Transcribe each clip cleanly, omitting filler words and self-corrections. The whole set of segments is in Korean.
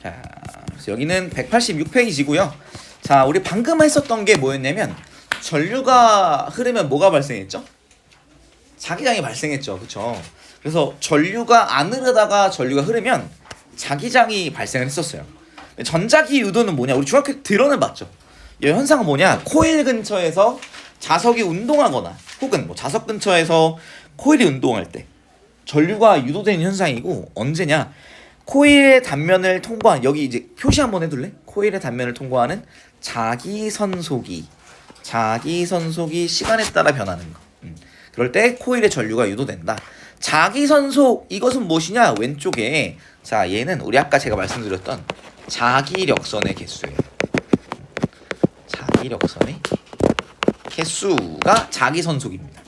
자, 그래서 여기는 186페이지고요. 자, 우리 방금 했었던 게 뭐였냐면 전류가 흐르면 뭐가 발생했죠? 자기장이 발생했죠. 그쵸? 그래서 전류가 안 흐르다가 전류가 흐르면 자기장이 발생을 했었어요. 전자기 유도는 뭐냐? 우리 중학교 들어는 봤죠. 이 현상은 뭐냐? 코일 근처에서 자석이 운동하거나 혹은 뭐 자석 근처에서 코일이 운동할 때 전류가 유도되는 현상이고, 언제냐? 코일의 단면을 통과한, 여기 이제 표시 한번 해둘래? 코일의 단면을 통과하는 자기선속이 시간에 따라 변하는 거. 그럴 때 코일의 전류가 유도된다. 자기선속, 이것은 무엇이냐? 왼쪽에, 자, 얘는 우리 아까 제가 말씀드렸던 자기력선의 개수예요. 자기력선의 개수가 자기선속입니다.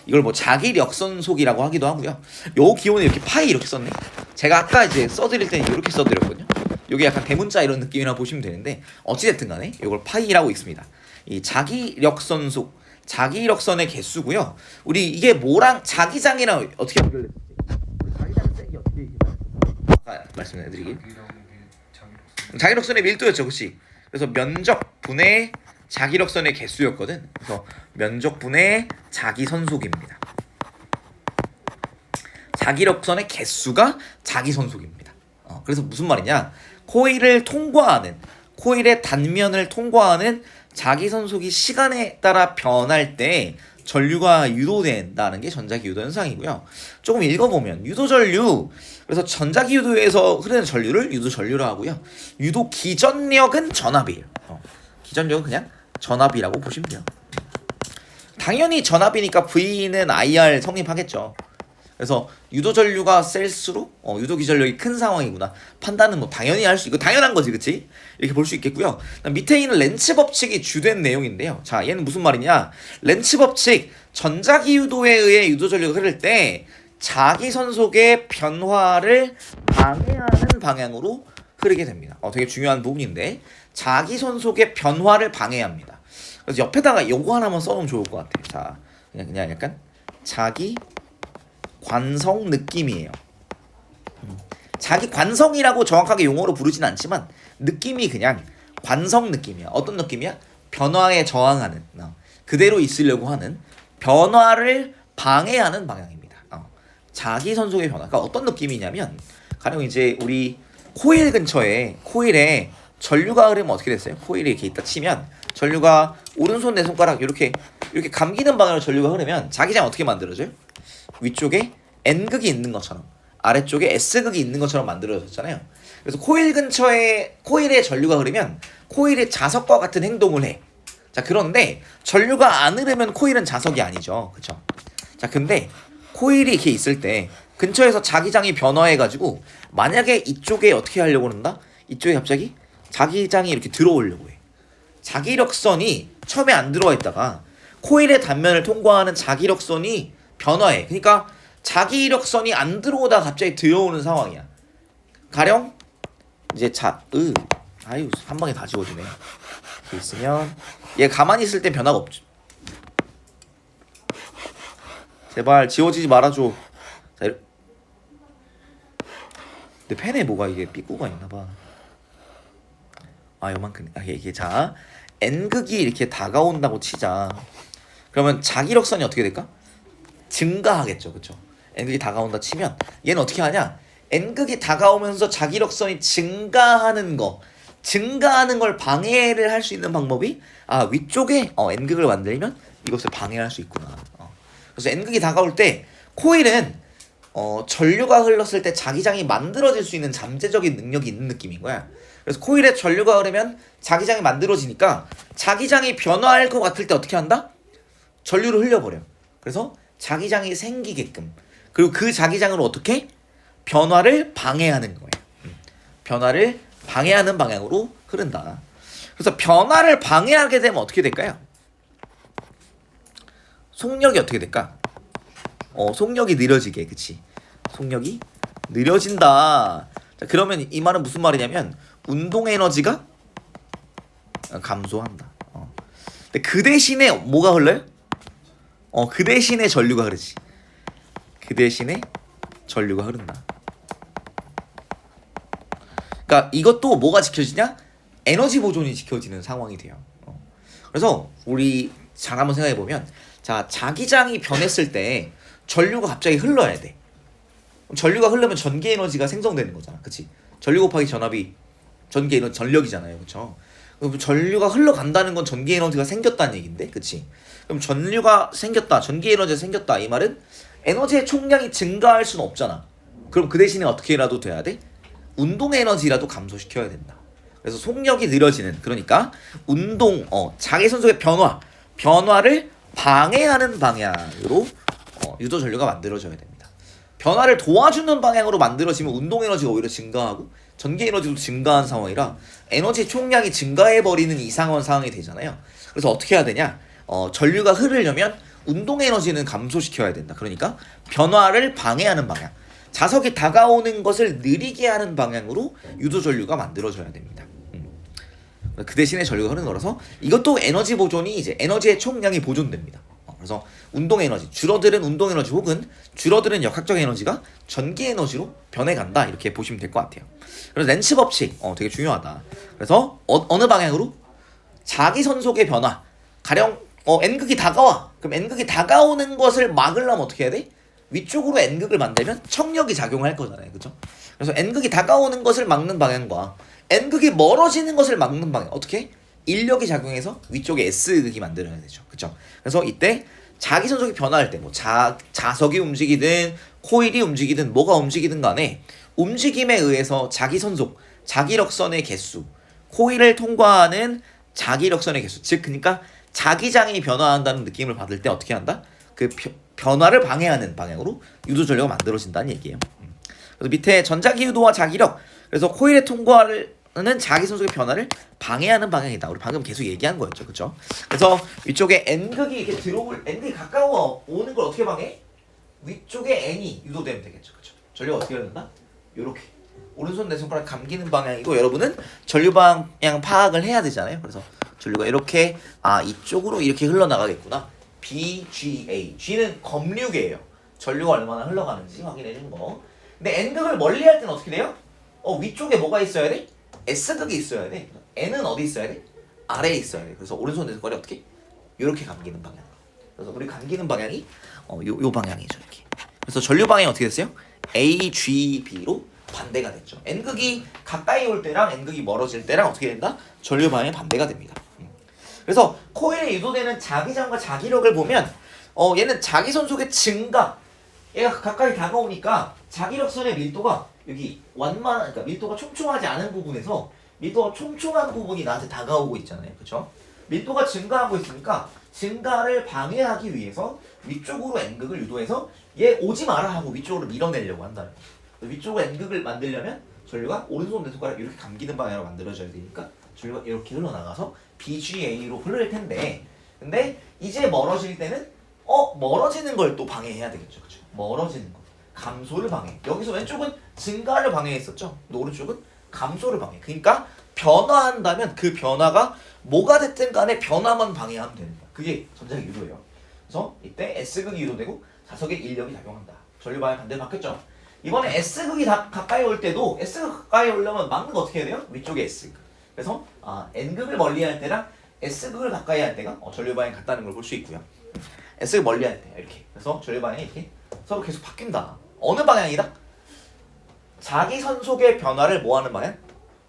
이걸 뭐 자기력선속이라고 하기도 하고요. 요 기호는 이렇게 파이 이렇게 썼네. 제가 아까 이제 써드릴 때는 이렇게 써드렸거든요. 요게 약간 대문자 이런 느낌이라 보시면 되는데, 어찌됐든 간에 요걸 파이라고 읽습니다. 이 자기력선속, 자기력선의 개수고요. 우리 이게 뭐랑 자기장이랑 어떻게 연결됐지? 자기장 색이 어떻게 아까 말씀드리기. 자기력선의 밀도였죠, 그렇지? 그래서 면적 분의 자기력선의 개수였거든. 그래서 면적 분의 자기선속입니다. 자기력선의 개수가 자기선속입니다. 그래서 무슨 말이냐? 코일을 통과하는, 코일의 단면을 통과하는 자기선속이 시간에 따라 변할 때 전류가 유도된다는 게 전자기 유도 현상이고요. 조금 읽어보면 유도전류, 그래서 전자기 유도에서 흐르는 전류를 유도전류로 하고요. 유도 기전력은 전압이에요. 기전력은 그냥 전압이라고 보시면 돼요. 당연히 전압이니까 V는 IR 성립하겠죠. 그래서 유도전류가 셀수록 유도기전력이 큰 상황이구나 판단은 뭐 당연히 할 수 있고 당연한 거지, 그치? 이렇게 볼 수 있겠고요. 밑에 있는 렌츠 법칙이 주된 내용인데요. 자, 얘는 무슨 말이냐? 렌츠 법칙, 전자기 유도에 의해 유도전류가 흐를 때 자기선속의 변화를 방해하는 방향으로 흐르게 됩니다. 되게 중요한 부분인데, 자기선속의 변화를 방해합니다. 그래서 옆에다가 요거 하나만 써놓으면 좋을 것 같아요. 자, 그냥 약간 자기 관성 느낌이에요. 자기 관성이라고 정확하게 용어로 부르진 않지만 느낌이 그냥 관성 느낌이야. 어떤 느낌이야? 변화에 저항하는, 그대로 있으려고 하는, 변화를 방해하는 방향입니다. 자기 선속의 변화가 어떤 느낌이냐면, 가령 이제 우리 코일 근처에, 코일에 전류가 흐르면 어떻게 됐어요? 코일이 이렇게 있다 치면 전류가 오른손 내 손가락 이렇게 감기는 방향으로 전류가 흐르면 자기장 어떻게 만들어져요? 위쪽에 N극이 있는 것처럼, 아래쪽에 S극이 있는 것처럼 만들어졌잖아요. 그래서 코일 근처에, 코일에 전류가 흐르면 코일의 자석과 같은 행동을 해. 자, 그런데 전류가 안 흐르면 코일은 자석이 아니죠. 그쵸? 자, 근데 코일이 이렇게 있을 때 근처에서 자기장이 변화해가지고 만약에 이쪽에 어떻게 하려고 한다? 이쪽에 갑자기 자기장이 이렇게 들어오려고 해. 자기력선이 처음에 안 들어와 있다가 코일의 단면을 통과하는 자기력선이 변화해. 그러니까 자기력선이 안 들어오다가 갑자기 들어오는 상황이야. 가령 이제 아유, 한 방에 다 지워지네. 이렇게 있으면 얘 가만히 있을 땐 변화가 없죠. 제발 지워지지 말아줘. 자, 내 펜에 뭐가 이게 삐꾸가 있나봐. 요만큼. 이게 자, N극이 이렇게 다가온다고 치자. 그러면 자기력선이 어떻게 될까? 증가하겠죠, 그쵸? N극이 다가온다 치면 얘는 어떻게 하냐? N극이 다가오면서 자기력선이 증가하는 걸 방해를 할 수 있는 방법이, 위쪽에 N극을 만들면 이것을 방해할 수 있구나. 그래서 N극이 다가올 때 코일은 전류가 흘렀을 때 자기장이 만들어질 수 있는 잠재적인 능력이 있는 느낌인 거야. 그래서 코일에 전류가 흐르면 자기장이 만들어지니까 자기장이 변화할 것 같을 때 어떻게 한다? 전류를 흘려버려. 그래서 자기장이 생기게끔, 그리고 그 자기장으로 어떻게? 변화를 방해하는 거예요. 변화를 방해하는 방향으로 흐른다. 그래서 변화를 방해하게 되면 어떻게 될까요? 속력이 어떻게 될까? 속력이 느려지게, 그치? 속력이 느려진다. 자, 그러면 이 말은 무슨 말이냐면 운동 에너지가 감소한다. 근데 그 대신에 뭐가 흘러요? 그 대신에 전류가 흐르지. 그 대신에 전류가 흐른다. 그러니까 이것도 뭐가 지켜지냐? 에너지 보존이 지켜지는 상황이 돼요. 그래서 우리 잘 한번 생각해 보면, 자, 자기장이 변했을 때 전류가 갑자기 흘러야 돼. 전류가 흐르면 전기 에너지가 생성되는 거잖아, 그렇지? 전류 곱하기 전압이 전기 에너지 전력이잖아요, 그렇죠? 그럼 전류가 흘러간다는 건 전기 에너지가 생겼다는 얘긴데, 그렇지? 그럼 전류가 생겼다, 전기 에너지가 생겼다, 이 말은 에너지의 총량이 증가할 수는 없잖아. 그럼 그 대신에 어떻게라도 돼야 돼? 운동 에너지라도 감소시켜야 된다. 그래서 속력이 느려지는, 그러니까 운동, 자기선속의 변화를 방해하는 방향으로 유도 전류가 만들어져야 됩니다. 변화를 도와주는 방향으로 만들어지면 운동 에너지가 오히려 증가하고 전기 에너지도 증가한 상황이라 에너지 총량이 증가해버리는 이상한 상황이 되잖아요. 그래서 어떻게 해야 되냐? 전류가 흐르려면 운동 에너지는 감소시켜야 된다. 그러니까 변화를 방해하는 방향, 자석이 다가오는 것을 느리게 하는 방향으로 유도 전류가 만들어져야 됩니다. 그 대신에 전류가 흐르는 거라서 이것도 에너지 보존이 이제 에너지의 총량이 보존됩니다. 그래서 운동 에너지, 줄어드는 운동 에너지 혹은 줄어드는 역학적 에너지가 전기 에너지로 변해간다, 이렇게 보시면 될 것 같아요. 그래서 렌츠 법칙 되게 중요하다. 그래서 어느 방향으로? 자기선속의 변화, 가령 N극이 다가와. 그럼 N극이 다가오는 것을 막으려면 어떻게 해야 돼? 위쪽으로 N극을 만들면 척력이 작용할 거잖아요, 그렇죠? 그래서 N극이 다가오는 것을 막는 방향과 N극이 멀어지는 것을 막는 방향, 어떻게? 인력이 작용해서 위쪽에 S극이 만들어야 되죠, 그렇죠? 그래서 이때 자기선속이 변화할 때 뭐 자석이 움직이든 코일이 움직이든 뭐가 움직이든 간에 움직임에 의해서 자기선속, 자기력선의 개수, 코일을 통과하는 자기력선의 개수, 즉 그러니까 자기장이 변화한다는 느낌을 받을 때 어떻게 한다? 그 변화를 방해하는 방향으로 유도 전류가 만들어진다는 얘기예요. 그래서 밑에 전자기 유도와 자기력, 그래서 코일의 통과는 자기선속의 변화를 방해하는 방향이다. 우리 방금 계속 얘기한 거였죠, 그렇죠? 그래서 위쪽에 N극이 이렇게 N극이 가까워 오는 걸 어떻게 방해? 위쪽에 N이 유도되면 되겠죠, 그렇죠? 전류가 어떻게 흐른다? 요렇게 오른손 내 손가락 감기는 방향이고, 여러분은 전류 방향 파악을 해야 되잖아요. 그래서 전류가 이렇게 이쪽으로 이렇게 흘러나가겠구나. BGA, G는 검류계예요. 전류가 얼마나 흘러가는지 확인해 주는 거. 근데 N극을 멀리 할 때는 어떻게 돼요? 위쪽에 뭐가 있어야 돼? S극이 있어야 돼. N은 어디 있어야 돼? 아래에 있어야 돼. 그래서 오른손 내 손가락이 어떻게? 이렇게 감기는 방향. 그래서 우리 감기는 방향이 요 방향이죠, 이렇게. 그래서 전류 방향이 어떻게 됐어요? AGB로 반대가 됐죠. N극이 가까이 올 때랑 N극이 멀어질 때랑 어떻게 된다? 전류 방향이 반대가 됩니다. 그래서 코일에 유도되는 자기장과 자기력을 보면 얘는 자기선속의 증가, 얘가 가까이 다가오니까 자기력선의 밀도가 여기 그러니까 밀도가 촘촘하지 않은 부분에서 밀도가 촘촘한 부분이 나한테 다가오고 있잖아요, 그렇죠? 밀도가 증가하고 있으니까 증가를 방해하기 위해서 위쪽으로 N극을 유도해서 얘 오지 마라 하고 위쪽으로 밀어내려고 한다는 거예요. 위쪽으로 N극을 만들려면 전류가 오른손 내 손가락 이렇게 감기는 방향으로 만들어져야 되니까 전류가 이렇게 흘러나가서 BGA로 흐를 텐데, 근데 이제 멀어질 때는 멀어지는 걸 또 방해해야 되겠죠, 그렇죠? 멀어지는 거, 감소를 방해. 여기서 왼쪽은 증가를 방해했었죠. 근데 오른쪽은 감소를 방해. 그러니까 변화한다면 그 변화가 뭐가 됐든 간에 변화만 방해하면 되는 거야. 그게 전자기 유도예요. 그래서 이때 S극이 유도되고 자석의 인력이 작용한다. 전류 방향 반대로 바뀌었죠. 이번에 S극이 가까이 올 때도 S극 가까이 오려면 막는 거 어떻게 해야 돼요? 위쪽에 S극. 그래서 N극을 멀리 할 때랑 S극을 가까이 할 때가 전류 방향이 같다는 걸 볼 수 있고요. S극을 멀리 할 때 이렇게. 그래서 전류 방향이 이렇게 서로 계속 바뀐다. 어느 방향이다? 자기선속의 변화를 뭐하는 방향?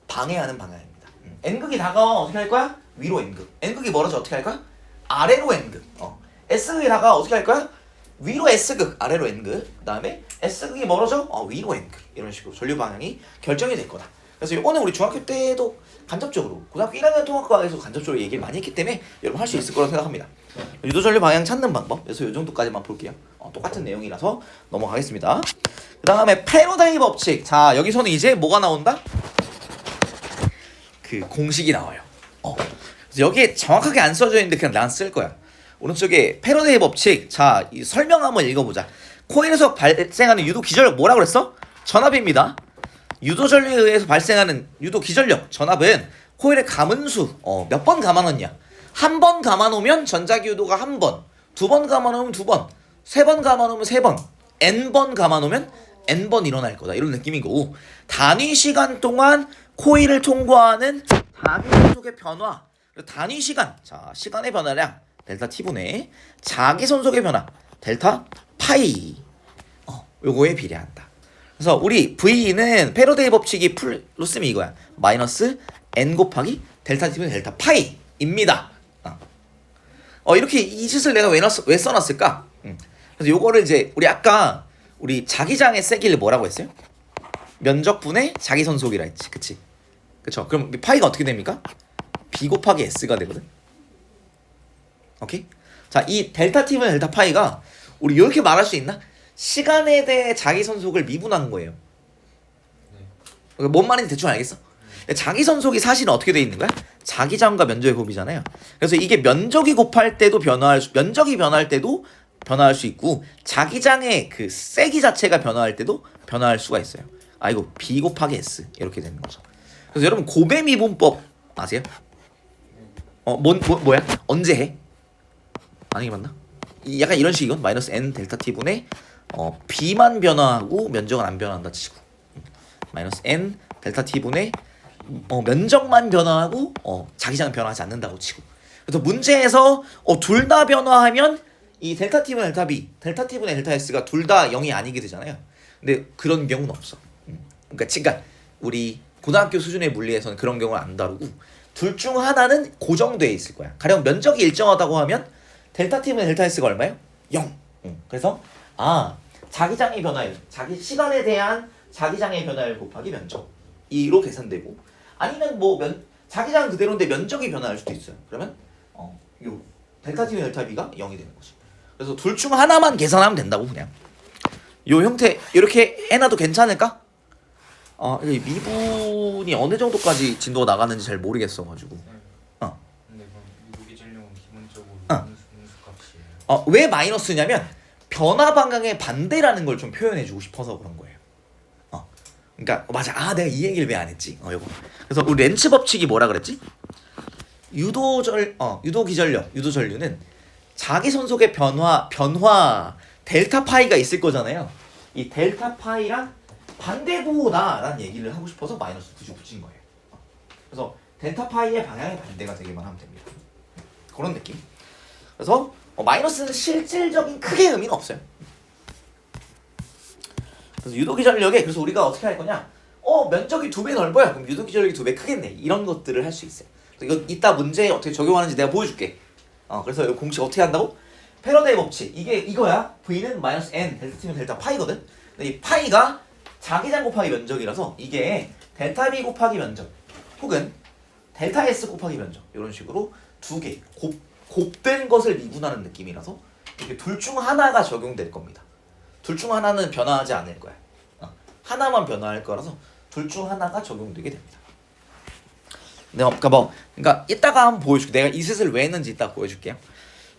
방해하는 방향입니다. N극이 다가와 어떻게 할 거야? 위로 N극. N극이 멀어져 어떻게 할 거야? 아래로 N극. S극이 다가와 어떻게 할 거야? 위로 S극, 아래로 N극. 그 다음에 S극이 멀어져? 위로 N극. 이런 식으로 전류 방향이 결정이 될 거다. 그래서 이거는 우리 중학교 때도 간접적으로, 고등학교 1학년 통합과에서 간접적으로 얘기를 많이 했기 때문에 여러분 할 수 있을 거라고 생각합니다. 유도 전류 방향 찾는 방법, 그래서 이 정도까지만 볼게요. 똑같은 내용이라서 넘어가겠습니다. 그 다음에 패러다이 법칙. 자, 여기서는 이제 뭐가 나온다? 그 공식이 나와요. 그래서 여기에 정확하게 안 써져 있는데 그냥 난 쓸 거야. 오른쪽에 패러다이 법칙. 자, 이 설명 한번 읽어보자. 코일에서 발생하는 유도 기전력 뭐라 그랬어? 전압입니다. 유도 전류에 의해서 발생하는 유도 기전력 전압은 코일의 감은수 몇 번 감아놓냐? 한 번 감아놓으면 전자기 유도가 한 번, 두 번 감아놓으면 두 번, 세 번 감아놓으면 세 번, N번 감아놓으면 N번 일어날 거다. 이런 느낌이고, 단위 시간 동안 코일을 통과하는 자기 손속의 변화, 단위 시간, 자 시간의 변화량 델타 t분의 자기 손속의 변화 델타 파이, 요거에 비례한다. 그래서 우리 V는 패러데이 법칙이 풀로 쓰면 이거야. 마이너스 n 곱하기 델타 t분의 델타 파이입니다. 이렇게 이 짓을 내가 왜 써놨을까? 그래서 요거를 이제 우리 아까 우리 자기장의 세기를 뭐라고 했어요? 면적분의 자기 손속이라 했지, 그치? 그쵸? 그럼 파이가 어떻게 됩니까? b 곱하기 s가 되거든. 오케이? 자, 이 델타 t분의 델타 파이가 우리 이렇게 말할 수 있나? 시간에 대해 자기 손속을 미분한 거예요. 뭔 말인지 대충 알겠어? 자기 손속이 사실은 어떻게 돼 있는 거야? 자기장과 면적의 곱이잖아요. 그래서 이게 면적이 곱할 때도 면적이 변할 때도 변화할 수 있고, 자기장의 그 세기 자체가 변화할 때도 변화할 수가 있어요. 이거 b 곱하기 s 이렇게 되는 거죠. 그래서 여러분 곱의 미분법 아세요? 뭐야? 언제 해? 아니 맞나? 약간 이런 식이건 마이너스 n 델타 t분의 b만 변화하고 면적은 안 변한다 치고, 마이너스 n 델타 t분의 면적만 변화하고 자기장은 변화하지 않는다고 치고. 그래서 문제에서 둘 다 변화하면 이 델타 t분의 델타 b, 델타 t분의 델타 s가 둘 다 0이 아니게 되잖아요. 근데 그런 경우는 없어. 그러니까 우리 고등학교 수준의 물리에서는 그런 경우는 안 다루고, 둘 중 하나는 고정돼 있을 거야. 가령 면적이 일정하다고 하면 델타 t분의 델타 s가 얼마예요? 0. 그래서 자기장의 변화율, 자기 시간에 대한 자기장의 변화율 곱하기 면적, 이로 계산되고, 아니면 자기장은 그대로인데 면적이 변화할 수도 있어요. 그러면 요 델타 t분의 델타 b가 0이 되는 거지. 그래서 둘 중 하나만 계산하면 된다고. 그냥 요 형태 이렇게 해놔도 괜찮을까? 미분이 어느 정도까지 진도가 나가는지 잘 모르겠어가지고. 근데 그럼 유도기전력은 기본적으로 음수값이에요. 왜 마이너스냐면 변화 방향의 반대라는 걸 좀 표현해주고 싶어서 그런 거예요. 그러니까 맞아. 내가 이 얘기를 왜 안 했지? 요거. 그래서 우리 렌츠 법칙이 뭐라 그랬지? 유도기전력, 유도전류는 자기 손속의 변화 델타 파이가 있을 거잖아요. 이 델타 파이랑 반대구다라는 얘기를 하고 싶어서 마이너스 굳이 붙인 거예요. 그래서 델타 파이의 방향의 반대가 되기만 하면 됩니다. 그런 느낌. 그래서 마이너스는 실질적인 크게 의미는 없어요. 그래서 유도기전력에, 그래서 우리가 어떻게 할 거냐? 면적이 2배 넓어요. 그럼 유도기전력이 2배 크겠네. 이런 것들을 할 수 있어요. 그래서 이거 이따 문제에 어떻게 적용하는지 내가 보여줄게. 그래서 이 공식 어떻게 한다고? 패러데이 법칙. 이거야. V는 마이너스 n 델타 t면 델타 파이거든. 근데 이 파이가 자기장 곱하기 면적이라서 이게 델타 b 곱하기 면적 혹은 델타 s 곱하기 면적, 이런 식으로 두 개 곱된 것을 미분하는 느낌이라서 이렇게 둘 중 하나가 적용될 겁니다. 둘 중 하나는 변화하지 않을 거야. 하나만 변화할 거라서 둘 중 하나가 적용되게 됩니다. 그러니까 이따가 한번 보여줄게. 내가 이 셋을 왜 했는지 이따 보여줄게요.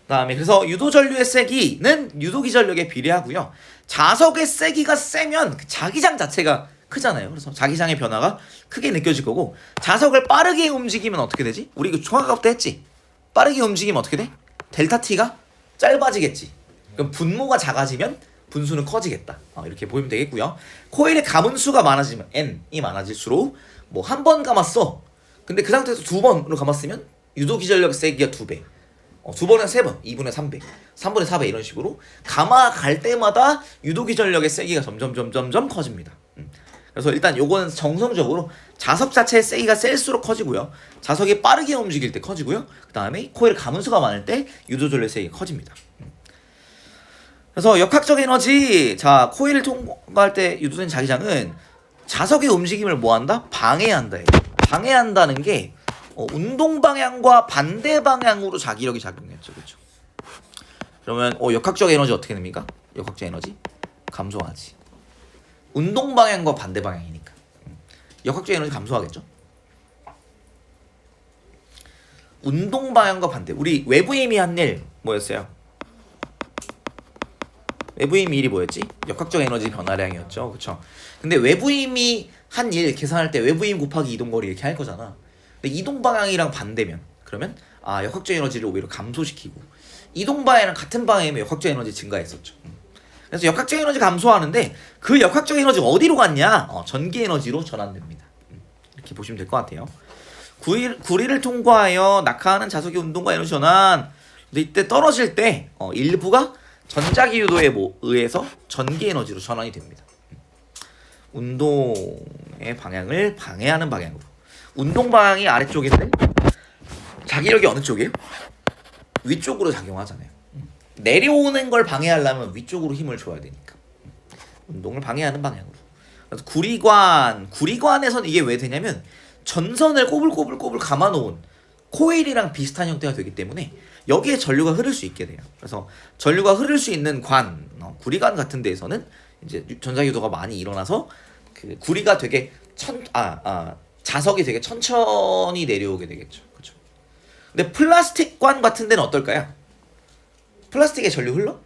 다음에 그래서 유도전류의 세기는 유도기전력에 비례하고요. 자석의 세기가 세면 그 자기장 자체가 크잖아요. 그래서 자기장의 변화가 크게 느껴질 거고, 자석을 빠르게 움직이면 어떻게 되지? 우리 이거 중학교 때 했지? 빠르게 움직이면 어떻게 돼? 델타 t가 짧아지겠지. 그럼 분모가 작아지면 분수는 커지겠다. 이렇게 보면 되겠고요. 코일의 감은수가 많아지면 n이 많아질수록 한 번 감았어. 근데 그 상태에서 두 번으로 감았으면 유도기전력 세기가 2배. 2번에 3번, 2분의 3배, 3분의 4배 이런 식으로 감아갈 때마다 유도기전력의 세기가 점점 커집니다. 그래서 일단 요거는 정성적으로 자석 자체의 세기가 셀수록 커지고요. 자석이 빠르게 움직일 때 커지고요. 그 다음에 코일의 감은수가 많을 때 유도전력 세기가 커집니다. 그래서 역학적 에너지, 자 코일을 통과할 때 유도된 자기장은 자석의 움직임을 뭐한다? 방해한다. 방해한다는 게 운동 방향과 반대 방향으로 자기력이 작용했죠, 그렇죠? 그러면 역학적 에너지 어떻게 됩니까? 역학적 에너지 감소하지. 운동 방향과 반대 방향이니까 역학적 에너지 감소하겠죠? 운동 방향과 반대. 우리 외부 힘이 한 일 뭐였어요? 외부 힘 일이 뭐였지? 역학적 에너지 변화량이었죠, 그렇죠? 근데 외부 힘이 한 일 계산할 때 외부 힘 곱하기 이동거리 이렇게 할 거잖아. 근데 이동 방향이랑 반대면 그러면 역학적 에너지를 오히려 감소시키고, 이동 방향이랑 같은 방향이면 역학적 에너지 증가했었죠. 그래서 역학적 에너지 감소하는데 그 역학적 에너지 어디로 갔냐? 전기 에너지로 전환됩니다. 이렇게 보시면 될 것 같아요. 구리를 통과하여 낙하하는 자석의 운동과 에너지 전환. 근데 이때 떨어질 때 일부가 전자기 유도에 의해서 전기 에너지로 전환이 됩니다. 운동의 방향을 방해하는 방향으로. 운동 방향이 아래쪽인데 자기력이 어느 쪽이에요? 위쪽으로 작용하잖아요. 내려오는 걸 방해하려면 위쪽으로 힘을 줘야 되니까. 운동을 방해하는 방향으로. 그래서 구리관에서는 이게 왜 되냐면 전선을 꼬불꼬불 감아놓은 코일이랑 비슷한 형태가 되기 때문에 여기에 전류가 흐를 수 있게 돼요. 그래서 전류가 흐를 수 있는 구리관 같은 데에서는 이제 전자유도가 많이 일어나서 그 구리가 되게 자석이 되게 천천히 내려오게 되겠죠. 그렇죠. 근데 플라스틱관 같은 데는 어떨까요? 플라스틱에 전류 흘러?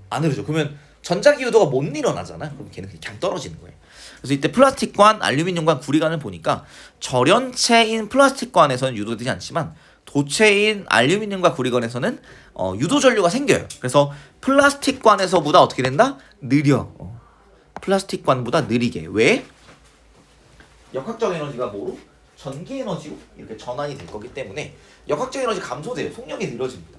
안 흐르죠. 그러면 전자기유도가 못 일어나잖아. 그럼 걔는 그냥 떨어지는 거예요. 그래서 이때 플라스틱관, 알루미늄관, 구리관을 보니까 절연체인 플라스틱관에서는 유도되지 않지만 도체인 알루미늄과 구리관에서는 유도 전류가 생겨요. 그래서 플라스틱관에서보다 어떻게 된다? 느려. 플라스틱관보다 느리게. 왜? 역학적 에너지가 뭐로? 전기 에너지로 이렇게 전환이 될 거기 때문에 역학적 에너지 감소돼요. 속력이 느려집니다.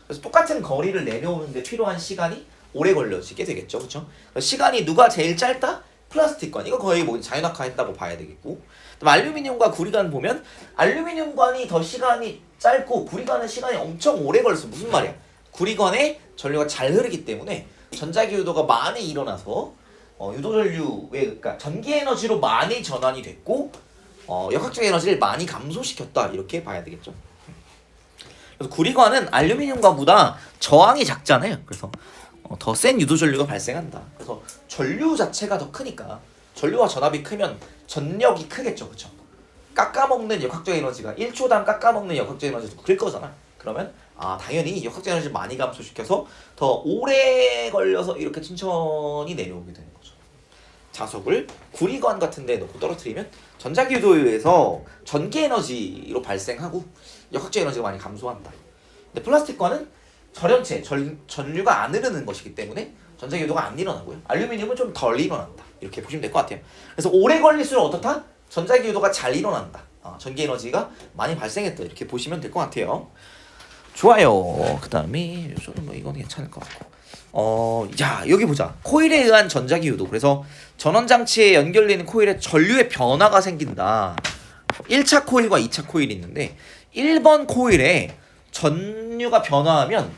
그래서 똑같은 거리를 내려오는데 필요한 시간이 오래 걸려지게 되겠죠. 그렇죠? 시간이 누가 제일 짧다? 플라스틱관. 이거 거의 뭐 자연학화했다고 봐야 되겠고. 알루미늄과 구리관 보면 알루미늄관이 더 시간이 짧고 구리관은 시간이 엄청 오래 걸려서 무슨 말이야? 구리관에 전류가 잘 흐르기 때문에 전자기 유도가 많이 일어나서 유도 전류의 그러니까 전기 에너지로 많이 전환이 됐고 역학적 에너지를 많이 감소시켰다 이렇게 봐야 되겠죠. 그래서 구리관은 알루미늄관보다 저항이 작잖아요. 그래서 더 센 유도 전류가 발생한다. 그래서 전류 자체가 더 크니까 전류와 전압이 크면 전력이 크겠죠, 그렇죠? 깎아먹는 역학적 에너지가 1초당 깎아먹는 역학적 에너지도 클 거잖아. 그러면 당연히 역학적 에너지를 많이 감소시켜서 더 오래 걸려서 이렇게 천천히 내려오게 되는 거죠. 자석을 구리관 같은 데 놓고 떨어뜨리면 전자기 유도에 의해서 전기 에너지로 발생하고 역학적 에너지가 많이 감소한다. 근데 플라스틱관은 절연체, 전류가 안 흐르는 것이기 때문에 전자기 유도가 안 일어나고요. 알루미늄은 좀 덜 일어난다. 이렇게 보시면 될 것 같아요. 그래서 오래 걸릴수록 어떻다? 전자기 유도가 잘 일어난다. 전기 에너지가 많이 발생했다. 이렇게 보시면 될 것 같아요. 좋아요. 그 다음에 저는 뭐 이건 괜찮을 것 같고. 자 여기 보자. 코일에 의한 전자기 유도. 그래서 전원장치에 연결되는 코일에 전류의 변화가 생긴다. 1차 코일과 2차 코일이 있는데 1번 코일에 전류가 변화하면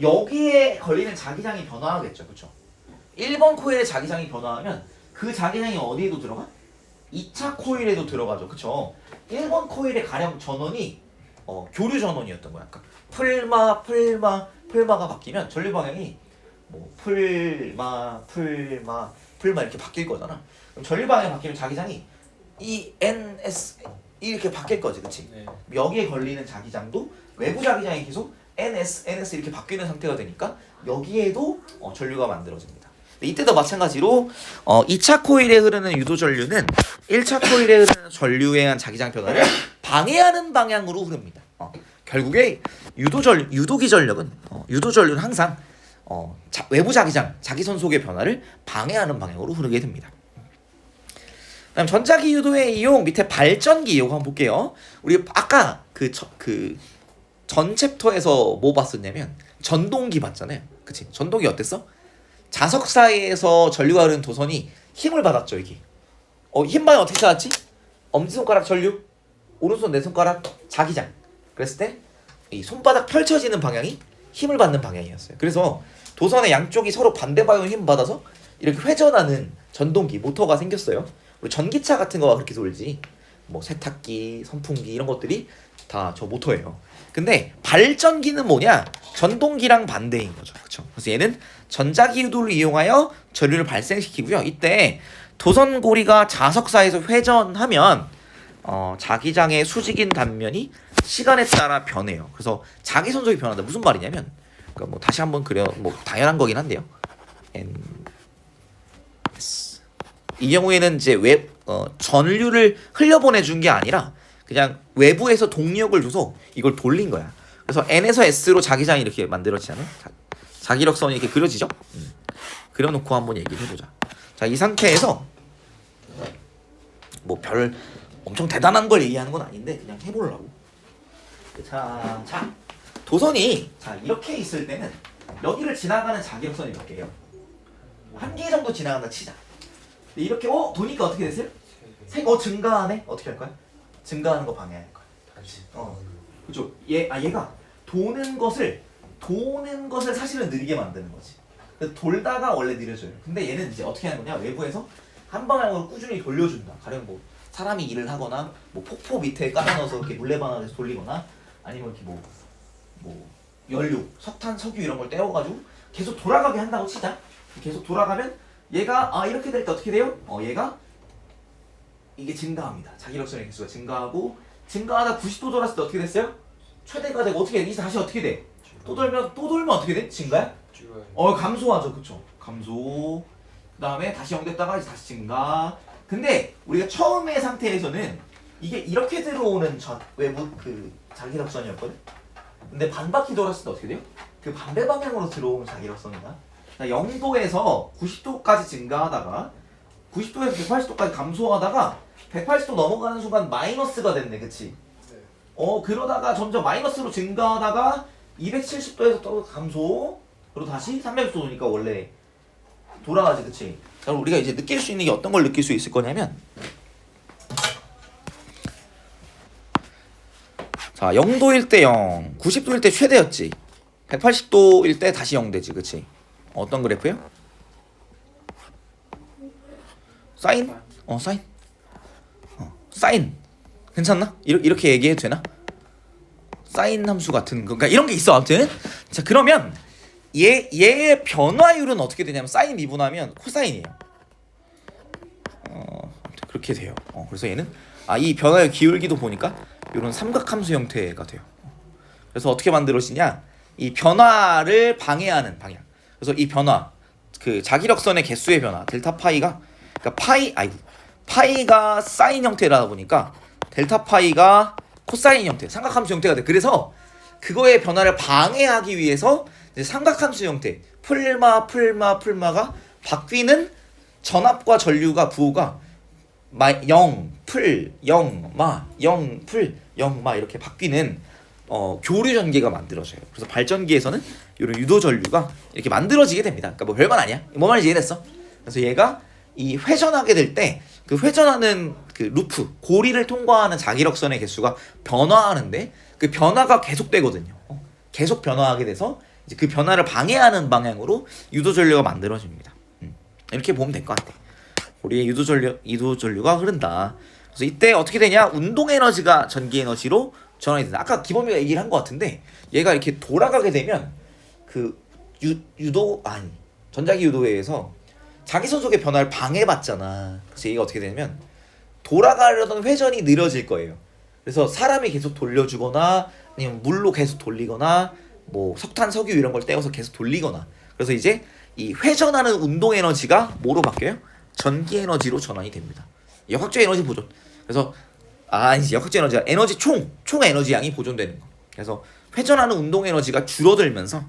여기에 걸리는 자기장이 변화하겠죠. 그렇죠? 1번 코일의 자기장이 변화하면 그 자기장이 어디에도 들어가? 2차 코일에도 들어가죠. 그렇죠? 1번 코일의 가령 전원이 교류 전원이었던 거야. 그러니까 풀마가 바뀌면 전류 방향이 뭐 풀마 이렇게 바뀔 거잖아. 그럼 전류 방향이 바뀌면 자기장이 ENS 이렇게 바뀔 거지, 그렇지? 네. 여기에 걸리는 자기장도 외부 자기장이 계속 NS 이렇게 바뀌는 상태가 되니까 여기에도 전류가 만들어집니다. 이때도 마찬가지로 2차 코일에 흐르는 유도 전류는 1차 코일에 흐르는 전류에 의한 자기장 변화를 방해하는 방향으로 흐릅니다. 결국에 유도기 전력은 유도 전류는 항상 외부 자기장, 자기선속의 변화를 방해하는 방향으로 흐르게 됩니다. 그다음 전자기 유도의 이용 밑에 발전기 이용 한번 볼게요. 우리 아까 전 챕터에서 뭐 봤었냐면 전동기 봤잖아요. 그치? 전동기 어땠어? 자석 사이에서 전류가 흐르는 도선이 힘을 받았죠, 이게. 힘만 어떻게 찾았지? 엄지손가락 전류, 오른손 내 손가락 자기장. 그랬을 때 이 손바닥 펼쳐지는 방향이 힘을 받는 방향이었어요. 그래서 도선의 양쪽이 서로 반대 방향으로 힘을 받아서 이렇게 회전하는 전동기, 모터가 생겼어요. 우리 전기차 같은 거가 그렇게 돌지. 뭐 세탁기, 선풍기 이런 것들이 다 저 모터예요. 근데 발전기는 뭐냐? 전동기랑 반대인 거죠. 그렇죠? 그래서 얘는 전자기 유도를 이용하여 전류를 발생시키고요. 이때 도선고리가 자석사에서 회전하면 자기장의 수직인 단면이 시간에 따라 변해요. 그래서 자기선속이 변한다. 무슨 말이냐면 그러니까 뭐 다시 한번 그려 뭐 당연한 거긴 한데요. 이 경우에는 이제 전류를 흘려보내준 게 아니라 그냥 외부에서 동력을 줘서 이걸 돌린 거야. 그래서 N에서 S로 자기장이 이렇게 만들어지잖아요. 자기력선이 이렇게 그려지죠. 그려놓고 한번 얘기를 해보자. 자, 이 상태에서 뭐 엄청 대단한 걸 얘기하는 건 아닌데 그냥 해보려고. 자, 도선이 자 이렇게 있을 때는 여기를 지나가는 자기력선이 몇 개예요? 한 개 정도 지나간다 치자. 근데 이렇게 도니까 어떻게 됐어요? 증가하네. 어떻게 할 거야? 증가하는 거 방해할 거야. 다시. 그죠? 얘가 도는 것을 사실은 느리게 만드는 거지. 그래서 돌다가 원래 느려져요. 근데 얘는 이제 어떻게 하는 거냐? 외부에서 한 방향으로 꾸준히 돌려준다. 가령 뭐 사람이 일을 하거나 뭐 폭포 밑에 깔아넣어서 이렇게 물레방아에서 돌리거나 아니면 이렇게 뭐 연료, 석탄, 석유 이런 걸 떼어가지고 계속 돌아가게 한다고 치자. 계속 돌아가면 얘가 이렇게 될 때 어떻게 돼요? 얘가 이게 증가합니다. 자기력선의 개수가 증가하고 증가하다 90도 돌았을 때 어떻게 됐어요? 최대가 되고 어떻게 돼? 이제 다시 어떻게 돼? 또 돌면 어떻게 돼? 증가야? 감소하죠. 그쵸? 감소. 그 다음에 다시 0 됐다가 이제 다시 증가. 근데 우리가 처음의 상태에서는 이게 이렇게 들어오는 외부 그 자기력선이었거든? 근데 반바퀴 돌았을 때 어떻게 돼요? 그 반대 방향으로 들어오는 자기력선이다. 0도에서 90도까지 증가하다가 90도에서 180도까지 감소하다가 180도 넘어가는 순간 마이너스가 됐네. 그치? 그러다가 점점 마이너스로 증가하다가 270도에서 또 감소. 그리고 다시 360도 도니까 원래 돌아가지. 그치? 자, 우리가 이제 느낄 수 있는 게 어떤 걸 느낄 수 있을 거냐면 자, 0도일 때 0, 90도일 때 최대였지. 180도일 때 다시 0 되지. 그치? 어떤 그래프요? 사인? 사인. 사인. 괜찮나? 이렇게 얘기해도 되나? 사인 함수 같은 거. 그러니까 이런 게 있어. 아무튼. 자, 그러면 얘의 변화율은 어떻게 되냐면 사인 미분하면 코사인이에요. 그렇게 돼요. 그래서 얘는 이 변화율 기울기도 보니까 이런 삼각함수 형태가 돼요. 그래서 어떻게 만들어지냐? 이 변화를 방해하는 방향. 그래서 이 변화, 그 자기력선의 개수의 변화, 델타 파이가, 그러니까 파이가 사인 형태라다 보니까 델타 파이가 코사인 형태, 삼각함수 형태가 돼. 그래서 그거의 변화를 방해하기 위해서 이제 삼각함수 형태, 풀마가 바뀌는 전압과 전류가 부호가 0, 풀, 0, 마, 0, 풀, 0, 마 이렇게 바뀌는 교류 전기가 만들어져요. 그래서 발전기에서는 이런 유도 전류가 이렇게 만들어지게 됩니다. 그러니까 뭐 별건 아니야. 뭐 말인지 이해됐어? 그래서 얘가 이 회전하게 될 때 그 회전하는 그 루프, 고리를 통과하는 자기력선의 개수가 변화하는데 그 변화가 계속되거든요. 계속 변화하게 돼서 이제 그 변화를 방해하는 방향으로 유도 전류가 만들어집니다. 이렇게 보면 될 것 같아. 고리에 유도 전류가 흐른다. 그래서 이때 어떻게 되냐? 운동 에너지가 전기 에너지로 전환이 된다. 아까 기범이가 얘기를 한 것 같은데 얘가 이렇게 돌아가게 되면 그 전자기 유도에 의해서 자기선속의 변화를 방해받잖아. 그래서 얘가 어떻게 되냐면 돌아가려던 회전이 느려질 거예요. 그래서 사람이 계속 돌려주거나 아니면 물로 계속 돌리거나 뭐 석탄, 석유 이런 걸 떼어서 계속 돌리거나 그래서 이제 이 회전하는 운동 에너지가 뭐로 바뀌어요? 전기 에너지로 전환이 됩니다. 역학적 에너지 보존. 그래서 아니지, 역학적 에너지가 에너지 총 에너지 양이 보존되는 거. 그래서 회전하는 운동 에너지가 줄어들면서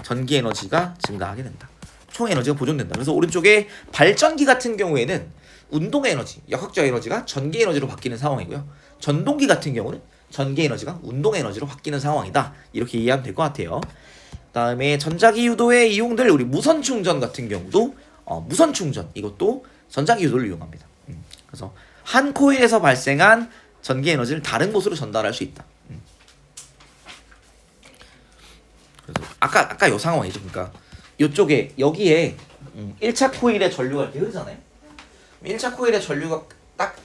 전기 에너지가 증가하게 된다. 총 에너지가 보존된다. 그래서 오른쪽에 발전기 같은 경우에는 운동 에너지, 역학적 에너지가 전기 에너지로 바뀌는 상황이고요. 전동기 같은 경우는 전기 에너지가 운동 에너지로 바뀌는 상황이다. 이렇게 이해하면 될 것 같아요. 그다음에 전자기 유도에 이용될 우리 무선 충전 같은 경우도 무선 충전 이것도 전자기 유도를 이용합니다. 그래서 한 코일에서 발생한 전기 에너지를 다른 곳으로 전달할 수 있다. 그래서 아까 요 상황이죠. 그러니까 요쪽에 여기에 1차 코일에 전류가 이렇게 흐르잖아요. 1차 코일에 전류가 딱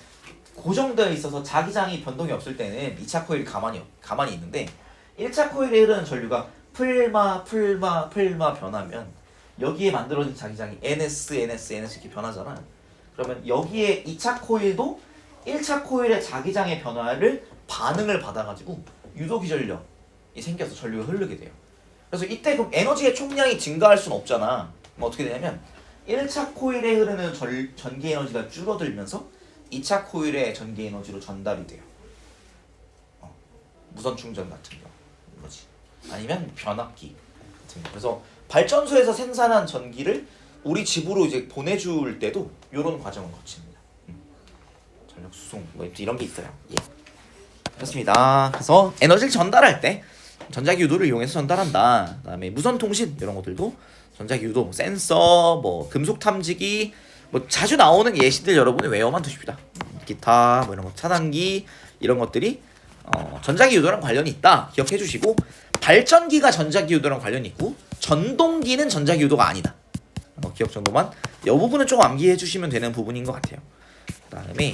고정되어 있어서 자기장이 변동이 없을 때는 2차 코일이 가만히 있는데 1차 코일에 흐르는 전류가 풀마 변하면 여기에 만들어진 자기장이 NS 이렇게 변하잖아. 그러면 여기에 2차 코일도 1차 코일의 자기장의 변화를 반응을 받아가지고 유도기전력이 생겨서 전류가 흐르게 돼요. 그래서 이때 그럼 에너지의 총량이 증가할 수는 없잖아. 그럼 어떻게 되냐면 1차 코일에 흐르는 전기 에너지가 줄어들면서 2차 코일의 전기 에너지로 전달이 돼요. 무선 충전 같은 거지. 아니면 변압기 같은 거. 그래서 발전소에서 생산한 전기를 우리 집으로 이제 보내줄 때도 이런 과정을 거칩니다. 전력 전력 수송 뭐 이런 게 있어요. 예. 그렇습니다. 그래서 에너지를 전달할 때 전자기 유도를 이용해서 전달한다. 그다음에 무선 통신 이런 것들도 전자기 유도, 센서, 뭐 금속 탐지기, 뭐 자주 나오는 예시들 여러분이 외워만 두십시다. 기타, 뭐 이런 거 차단기 이런 것들이 전자기 유도랑 관련이 있다. 기억해 주시고 발전기가 전자기 유도랑 관련이 있고 전동기는 전자기 유도가 아니다. 기억 정도만 이 부분은 좀 암기해 주시면 되는 부분인 것 같아요. 그다음에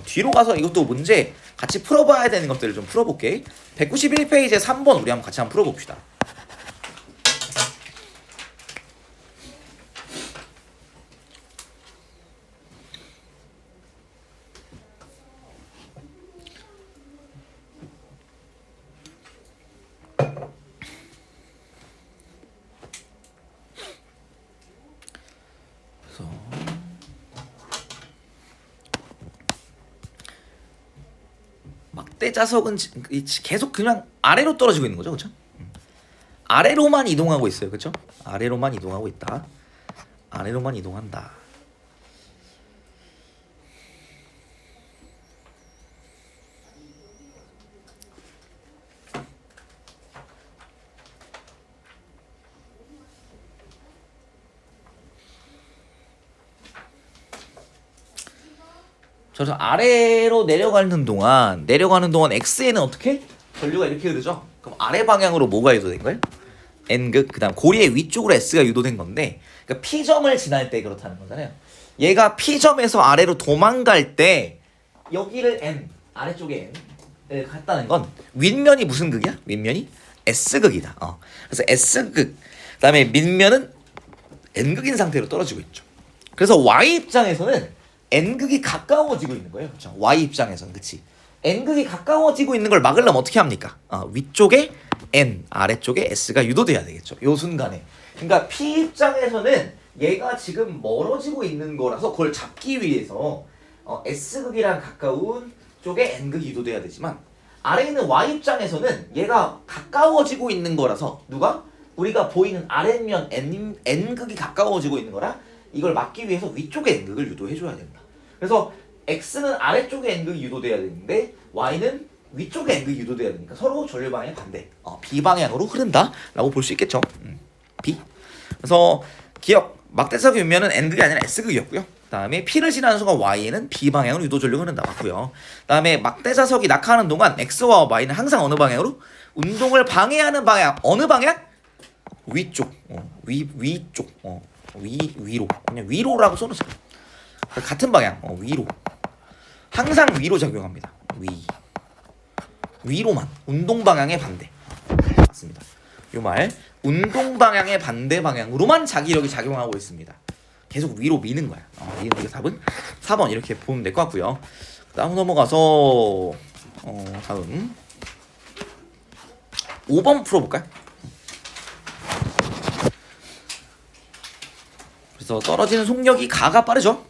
뒤로 가서 이것도 문제 같이 풀어봐야 되는 것들을 좀 풀어볼게. 191페이지에 3번 우리 같이 한번 풀어봅시다. 막대 자석은 계속 그냥 아래로 떨어지고 있는 거죠, 그렇죠? 아래로만 이동하고 있어요, 그렇죠? 아래로만 이동하고 있다. 아래로만 이동한다. 그래서 아래로 내려가는 동안 X에는 어떻게? 전류가 이렇게 흐르죠? 그럼 아래 방향으로 뭐가 유도된 거예요? N극, 그 다음 고리의 위쪽으로 S가 유도된 건데 그러니까 P점을 지날 때 그렇다는 거잖아요. 얘가 P점에서 아래로 도망갈 때 여기를 N, 아래쪽에 N을 갔다는 건 윗면이 무슨 극이야? 윗면이 S극이다. 그래서 S극, 그 다음에 밑면은 N극인 상태로 떨어지고 있죠. 그래서 Y 입장에서는 N극이 가까워지고 있는 거예요. 그렇죠? Y 입장에서는 그치. N극이 가까워지고 있는 걸 막으려면 어떻게 합니까? 위쪽에 N, 아래쪽에 S가 유도돼야 되겠죠. 요 순간에. 그러니까 P 입장에서는 얘가 지금 멀어지고 있는 거라서 그걸 잡기 위해서 S극이랑 가까운 쪽에 N극이 유도돼야 되지만 아래에 있는 Y 입장에서는 얘가 가까워지고 있는 거라서 누가? 우리가 보이는 아랫면 N극이 가까워지고 있는 거라 이걸 막기 위해서 위쪽에 N극을 유도해줘야 된다. 그래서 X는 아래쪽에 N극이 유도돼야 되는데 Y는 위쪽에 N극이 유도돼야 되니까 서로 전류 방향이 반대. B 방향으로 흐른다라고 볼 수 있겠죠. B. 그래서 기억 막대석 윗면은 N극이 아니라 S극이었고요. 그다음에 P를 지나는 순간 Y에는 B 방향으로 유도 전류가 흐른다 맞고요. 그다음에 막대자석이 낙하하는 동안 X와 Y는 항상 어느 방향으로? 운동을 방해하는 방향. 어느 방향? 위쪽. 위쪽. 위로. 그냥 위로라고 써놓자. 같은 방향. 위로. 항상 위로 작용합니다. 위로만. 운동 방향의 반대. 맞습니다. 요 말. 운동 방향의 반대 방향으로만 자기력이 작용하고 있습니다. 계속 위로 미는 거야. 미는 게 답은 4번 이렇게 보면 될 것 같고요. 다음 넘어가서 다음 5번 풀어볼까요? 그래서 떨어지는 속력이 가가 빠르죠.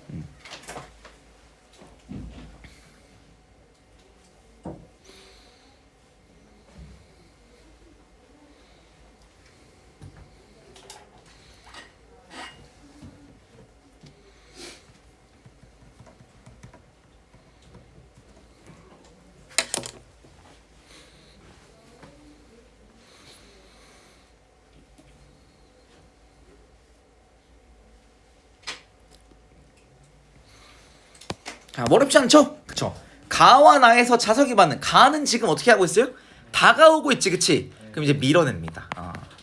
자, 어렵지 않죠? 그쵸? 가와 나에서 자석이 받는 가는 지금 어떻게 하고 있어요? 다가오고 있지, 그치? 그럼 이제 밀어냅니다.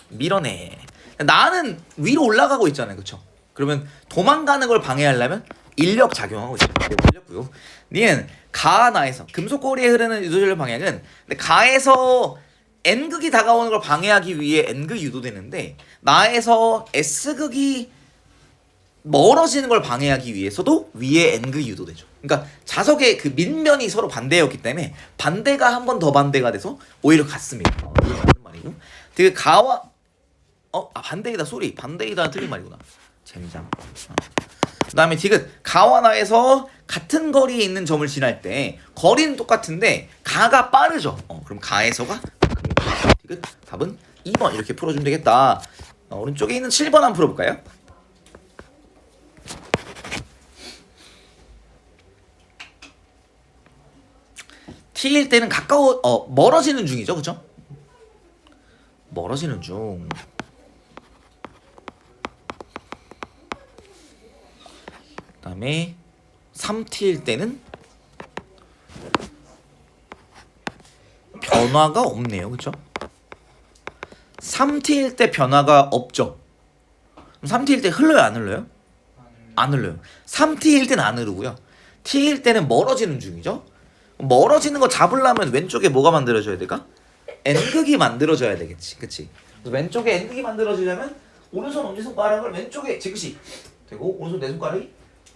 밀어내. 나는 위로 올라가고 있잖아요, 그쵸? 그러면 도망가는 걸 방해하려면 인력 작용하고 있어요. 올렸고요. 니는 가 나에서 금속고리에 흐르는 유도전력 방향은 근데 가에서 N극이 다가오는 걸 방해하기 위해 N극이 유도되는데 나에서 S극이 멀어지는 걸 방해하기 위해서도 위에 N극이 유도되죠. 그러니까 자석의 그 밑면이 서로 반대였기 때문에 반대가 한 번 더 반대가 돼서 오히려 같습니다. 이게 맞는 말이고. 그 가와 반대이다 소리. 반대이다 틀린 말이구나. 젠장. 그다음에 디귿 가와 나에서 같은 거리에 있는 점을 지날 때 거리는 똑같은데 가가 빠르죠. 그럼 가에서가 디귿 답은 2번 이렇게 풀어주면 되겠다. 오른쪽에 있는 7번 한번 풀어볼까요? t일 때는 멀어지는 중이죠, 그쵸? 멀어지는 중. 그다음에 3t일 때는 변화가 없네요, 그쵸? 3t일 때 변화가 없죠. 그럼 3t일 때 흘러요, 안 흘러요? 안 흘러요. 3t일 때는 안 흐르고요. t일 때는 멀어지는 중이죠. 멀어지는 거 잡으려면 왼쪽에 뭐가 만들어져야 될까? n극이 만들어져야 되겠지, 그치? 그래서 왼쪽에 n극이 만들어지려면 오른손 엄지손가락을 왼쪽에 지그시 되고 오른손 내 손가락이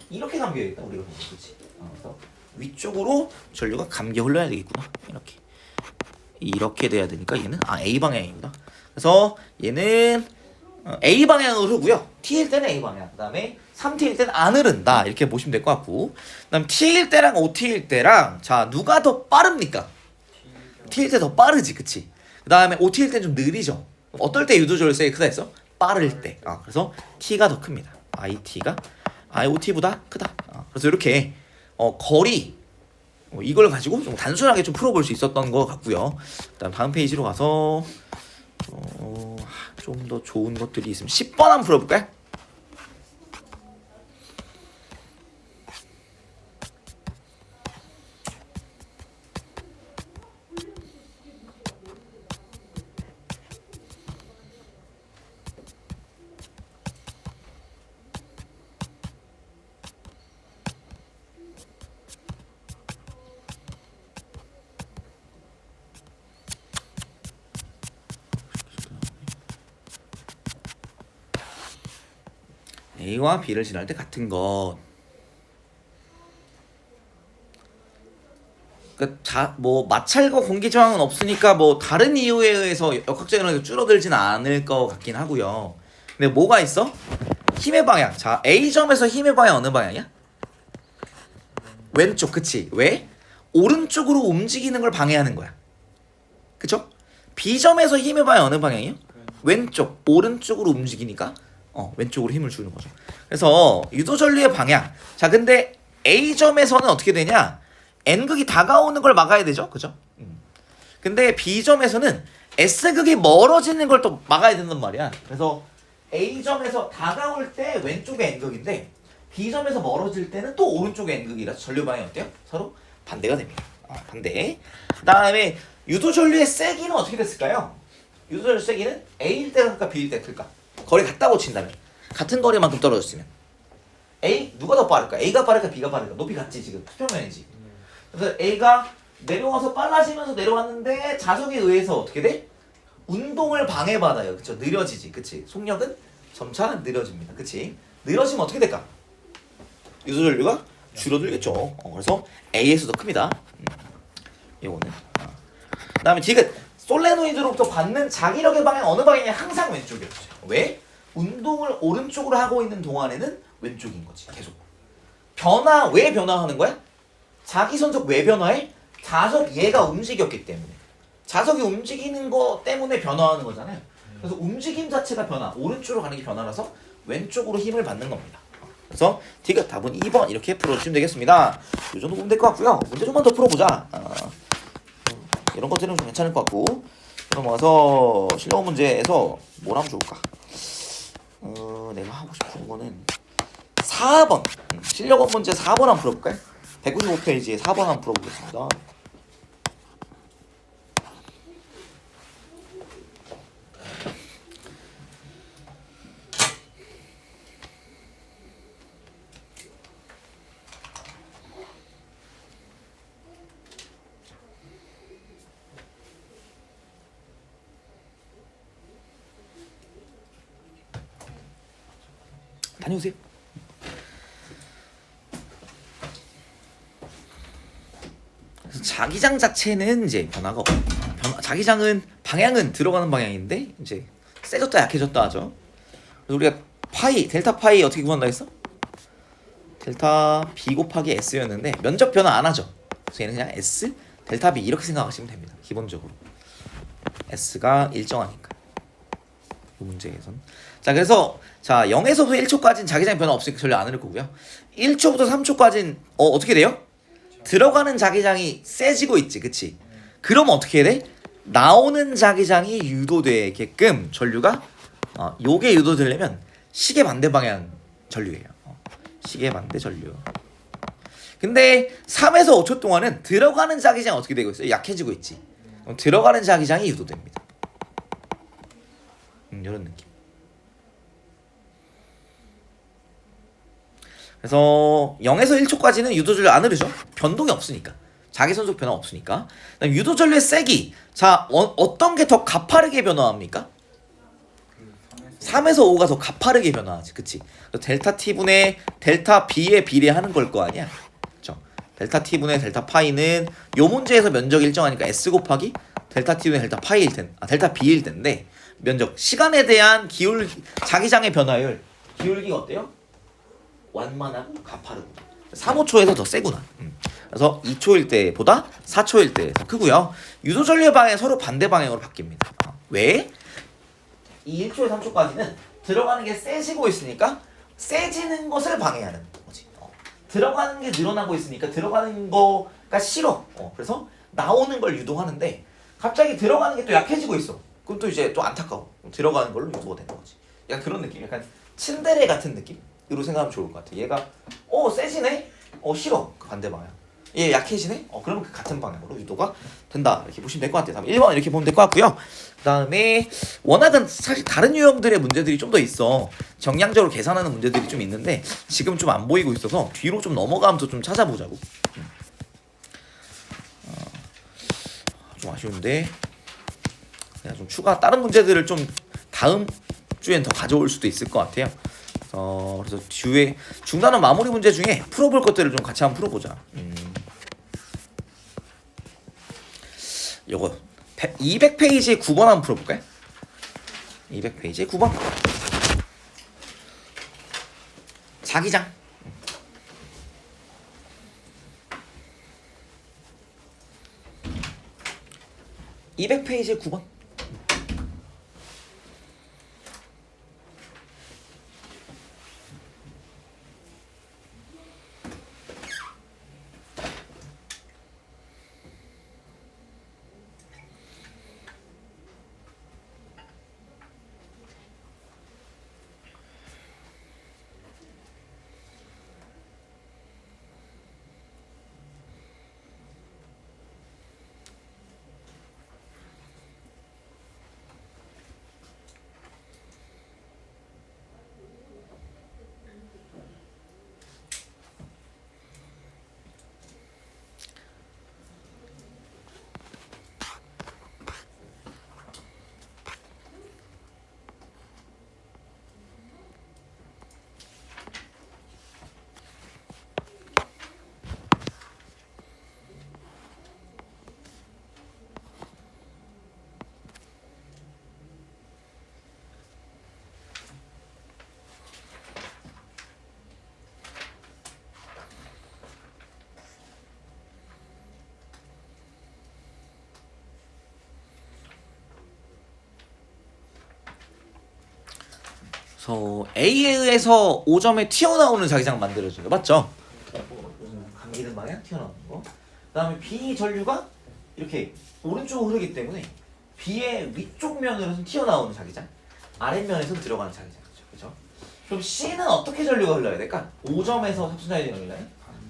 이렇게 감겨야겠다, 우리가 보면, 그치? 그래서 위쪽으로 전류가 감겨 흘러야 되겠구나. 이렇게 돼야 되니까 얘는 A 방향입니다. 그래서 얘는 A 방향으로 흐르고요. T일 때는 A 방향. 그다음에 3T일 때는 안 흐른다. 이렇게 보시면 될 것 같고. 그다음 T일 때랑 5T일 때랑 자 누가 더 빠릅니까? T일 때 더 빠르지, 그치? 그다음에 5T일 때는 좀 느리죠. 어떨 때 유도절세 크다 했어? 빠를 때. 그래서 T가 더 큽니다. IT가 IOT보다 크다. 그래서 이렇게 거리 이걸 가지고 좀 단순하게 좀 풀어볼 수 있었던 것 같고요. 그다음 다음 페이지로 가서 좀 더 좋은 것들이 있으면 10번 한번 풀어볼까요? A와 B를 지날 때 같은 것. 그러니까 뭐 마찰과 공기 저항은 없으니까 뭐 다른 이유에 의해서 역학적 에너지가 줄어들지는 않을 것 같긴 하고요. 근데 뭐가 있어? 힘의 방향. 자, A점에서 힘의 방향 어느 방향이야? 왼쪽, 그치? 왜? 오른쪽으로 움직이는 걸 방해하는 거야. 그쵸? B점에서 힘의 방향 어느 방향이요? 왼쪽, 오른쪽으로 움직이니까 왼쪽으로 힘을 주는 거죠. 그래서 유도전류의 방향. 자, 근데 A점에서는 어떻게 되냐? N극이 다가오는 걸 막아야 되죠, 그죠? 근데 B점에서는 S극이 멀어지는 걸 또 막아야 된단 말이야. 그래서 A점에서 다가올 때 왼쪽에 N극인데 B점에서 멀어질 때는 또 오른쪽에 N극이라서 전류 방향이 어때요? 서로 반대가 됩니다. 반대. 그다음에 유도전류의 세기는 어떻게 됐을까요? 유도전류 세기는 A일 때 클까 B일 때 클까? 거리 같다고 친다면 같은 거리만큼 떨어졌으면 A 누가 더 빠를까? A가 빠를까 B가 빠를까? 높이 같지 지금 수평면이지. 그래서 A가 내려와서 빨라지면서 내려왔는데 자석에 의해서 어떻게 돼? 운동을 방해받아요. 그쵸? 느려지지. 그치? 속력은 점차 느려집니다. 그치? 느려지면 어떻게 될까? 유도전류가 줄어들겠죠. 그래서 A에서 더 큽니다. 요거는. 그 다음에 디귿. 솔레노이드로부터 받는 자기력의 방향 어느 방향이냐? 항상 왼쪽이었죠. 왜? 운동을 오른쪽으로 하고 있는 동안에는 왼쪽인 거지. 계속. 왜 변화하는 거야? 자기선적 왜 변화해? 자석 얘가 움직였기 때문에. 자석이 움직이는 거 때문에 변화하는 거잖아요. 그래서 움직임 자체가 변화. 오른쪽으로 가는 게 변화라서 왼쪽으로 힘을 받는 겁니다. 그래서 디귿 답은 2번 이렇게 풀어주시면 되겠습니다. 이 정도 보면 될 것 같고요. 문제 좀만 더 풀어보자. 이런 것들은 좀 괜찮을 것 같고. 넘어가서 실력 문제에서 뭘 하면 좋을까? 내가 하고 싶은 거는 4번. 실력원 문제 4번 한번 풀어볼까요? 195페이지에 4번 한번 풀어보겠습니다. 다녀오세요. 그래서 자기장 자체는 이제 변화가 자기장은 방향은 들어가는 방향인데 이제 세졌다 약해졌다 하죠. 그래서 우리가 델타 파이 어떻게 구한다 했어? 델타 B 곱하기 S였는데 면적 변화 안 하죠. 그래서 얘는 그냥 S 델타 B 이렇게 생각하시면 됩니다. 기본적으로 S가 일정하니까 이 문제에선. 자, 그래서 0에서부터 1초까지는 자기장 변화 없으니까 전혀 안 흐를 거고요. 1초부터 3초까지는 어떻게 돼요? 들어가는 자기장이 세지고 있지, 그치? 그럼 어떻게 해야 돼? 나오는 자기장이 유도되게끔 전류가 요게 유도되려면 시계 반대 방향 전류예요. 시계 반대 전류. 근데 3에서 5초 동안은 들어가는 자기장 어떻게 되고 있어요? 약해지고 있지. 그럼 들어가는 자기장이 유도됩니다. 이런 느낌. 그래서 0에서 1초까지는 유도전류 안 흐르죠. 변동이 없으니까. 자기선속 변화 없으니까. 그다음 유도전류의 세기. 자, 어떤 게 더 가파르게 변화합니까? 3에서 5가 더 가파르게 변화하지. 그치? 델타 T분의 델타 B에 비례하는 걸 거 아니야? 그쵸? 델타 T분의 델타 파이는 요 문제에서 면적이 일정하니까 S 곱하기 델타 T분의 델타 파이일 델타 B일 텐데 면적, 시간에 대한 자기장의 변화율, 기울기가 어때요? 완만하고 가파르구나. 3, 5초에서 더 세구나. 그래서 2초일 때보다 4초일 때 더 크고요. 유도전류의 방향이 서로 반대 방향으로 바뀝니다. 왜? 이 1초에 3초까지는 들어가는 게 세지고 있으니까 세지는 것을 방해하는 거지. 들어가는 게 늘어나고 있으니까 들어가는 거가 싫어. 그래서 나오는 걸 유도하는데 갑자기 들어가는 게 또 약해지고 있어. 그럼 또 이제 또 안타까워. 들어가는 걸로 유도가 되는 거지. 약간 그런 느낌. 약간 츤데레 같은 느낌으로 생각하면 좋을 것 같아. 얘가 세지네? 싫어. 그 반대 방향. 얘 약해지네? 그러면 그 같은 방향으로 유도가 된다. 이렇게 보시면 될 것 같아요. 다음 1번 이렇게 보면 될 것 같고요. 그 다음에 워낙은 사실 다른 유형들의 문제들이 좀 더 있어. 정량적으로 계산하는 문제들이 좀 있는데 지금 좀 안 보이고 있어서 뒤로 좀 넘어가면서 좀 찾아보자고. 좀 아쉬운데 그냥 좀 다른 문제들을 좀 다음 주엔 더 가져올 수도 있을 것 같아요. 그래서 뒤에 중단원 마무리 문제 중에 풀어볼 것들을 좀 같이 한번 풀어보자. 요거 200페이지 9번 한번 풀어볼까요? 200페이지 9번 자기장. 200페이지 9번. 그래서 A에 의해서 5점에 튀어나오는 자기장 만들어줘요. 맞죠? 무슨 감기는 방향 튀어나오는 거. 그 다음에 B 전류가 이렇게 오른쪽으로 흐르기 때문에 B의 위쪽 면으로는 튀어나오는 자기장, 아랫면에서는 들어가는 자기장이죠. 그죠? 그럼 C는 어떻게 전류가 흘러야 될까? 5점에서 삽순자기장이 흘러요?